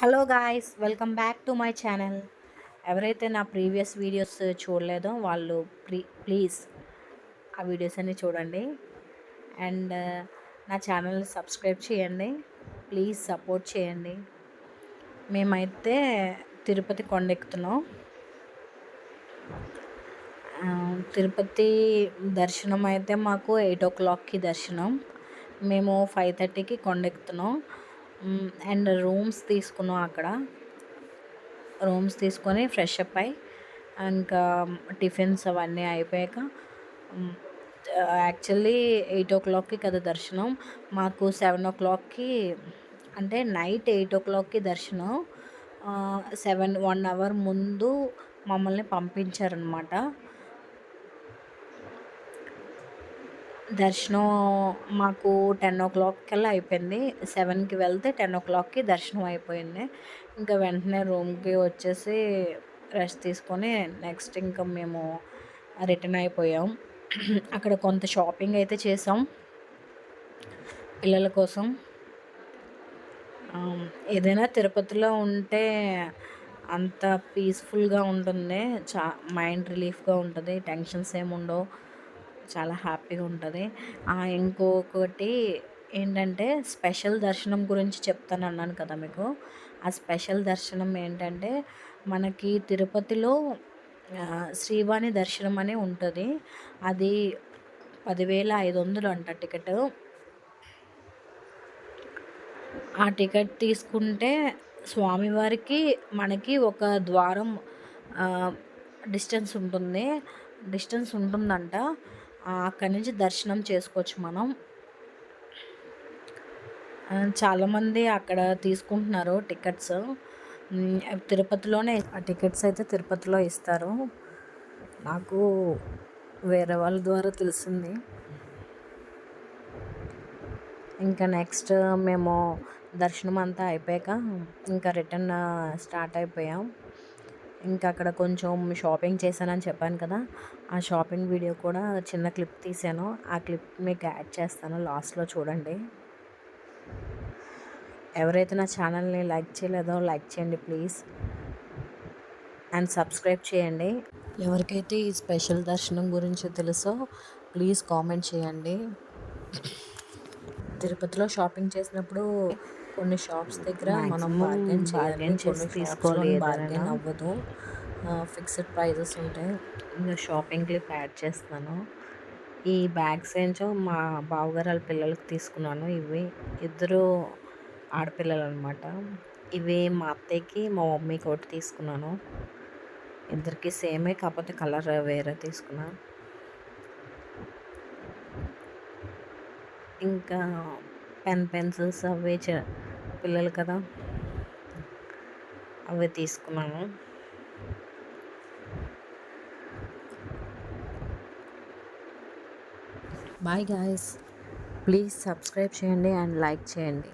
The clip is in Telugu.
Hello guys, welcome back to my channel. ఎవరైతే నా ప్రీవియస్ వీడియోస్ చూడలేదో వాళ్ళు ప్లీజ్ ఆ వీడియోస్ అన్నీ చూడండి. అండ్ నా ఛానల్ని సబ్స్క్రైబ్ చేయండి. ప్లీజ్ సపోర్ట్ చేయండి. మేమైతే తిరుపతి కొండెక్కుతున్నాం. తిరుపతి దర్శనం అయితే మాకు 8 o'clockకి దర్శనం. మేము 5:30కి కొండెక్కుతున్నాం. అండ్ రూమ్స్ తీసుకొని ఫ్రెష్ అప్ అయ్యి ఇంకా టిఫిన్స్ అవన్నీ అయిపోయాక యాక్చువల్లీ 8 o'clockకి కదా దర్శనం. మాకు 7 o'clockకి అంటే నైట్ 8 o'clockకి దర్శనం. 1 hour ముందు మమ్మల్ని పంపించారనమాట. దర్శనం మాకు 10 o'clock కల్లా అయిపోయింది. 7కి వెళ్తే 10 o'clockకి దర్శనం అయిపోయింది. ఇంకా వెంటనే రూమ్కి వచ్చేసి రెస్ట్ తీసుకొని నెక్స్ట్ ఇంకా మేము రిటర్న్ అయిపోయాం. అక్కడ కొంత షాపింగ్ అయితే చేసాం పిల్లల కోసం. ఏదైనా తిరుపతిలో ఉంటే అంత పీస్ఫుల్గా ఉంటుంది. మైండ్ రిలీఫ్గా ఉంటుంది. టెన్షన్స్ ఏమి ఉండవు. చాలా హ్యాపీగా ఉంటుంది. ఇంకొకటి ఏంటంటే స్పెషల్ దర్శనం గురించి చెప్తాను అన్నాను కదా మీకు. ఆ స్పెషల్ దర్శనం ఏంటంటే మనకి తిరుపతిలో శ్రీవాణి దర్శనం అని ఉంటుంది. అది 10,500 అంట టికెట్. ఆ టికెట్ తీసుకుంటే స్వామివారికి మనకి ఒక ద్వారం డిస్టెన్స్ ఉంటుందంట. అక్కడి నుంచి దర్శనం చేసుకోవచ్చు మనం. చాలామంది అక్కడ తీసుకుంటున్నారు టికెట్స్. తిరుపతిలోనే ఆ టికెట్స్ అయితే తిరుపతిలో ఇస్తారు. నాకు వేరే వాళ్ళ ద్వారా తెలిసింది. ఇంకా నెక్స్ట్ మేము దర్శనం అంతా అయిపోయాక ఇంకా రిటర్న్ స్టార్ట్ అయిపోయాం. ఇంకా అక్కడ కొంచెం షాపింగ్ చేశానని చెప్పాను కదా. ఆ షాపింగ్ వీడియో కూడా చిన్న క్లిప్ తీసాను. ఆ క్లిప్ మీకు యాడ్ చేస్తాను, లాస్ట్లో చూడండి. ఎవరైతే నా ఛానల్ని లైక్ చేయలేదో లైక్ చేయండి ప్లీజ్. అండ్ సబ్స్క్రైబ్ చేయండి. ఎవరికైతే ఈ స్పెషల్ దర్శనం గురించి తెలుసో ప్లీజ్ కామెంట్ చేయండి. తిరుపతిలో షాపింగ్ చేసినప్పుడు కొన్ని షాప్స్ దగ్గర మనం బార్గెన్ చేసి తీసుకోవాలి. బార్గెన్ అవ్వదు, ఫిక్స్డ్ ప్రైజెస్ ఉంటాయి. ఇంకా షాపింగ్ క్లిప్ యాడ్ చేస్తున్నాను. ఈ బ్యాగ్స్ ఏంచో మా బావగారు వాళ్ళ పిల్లలకి తీసుకున్నాను. ఇవి ఇద్దరు ఆడపిల్లలు అనమాట. ఇవి మా అత్తయ్యకి మా మమ్మీకి ఒకటి తీసుకున్నాను. ఇద్దరికి సేమే, కాకపోతే కలర్ వేరే తీసుకున్నాను. ఇంకా పెన్సిల్స్ అవి పిల్లలు కదా, అవి తీసుకున్నాను. బాయ్ గాయస్, ప్లీజ్ సబ్స్క్రైబ్ చేయండి అండ్ లైక్ చేయండి.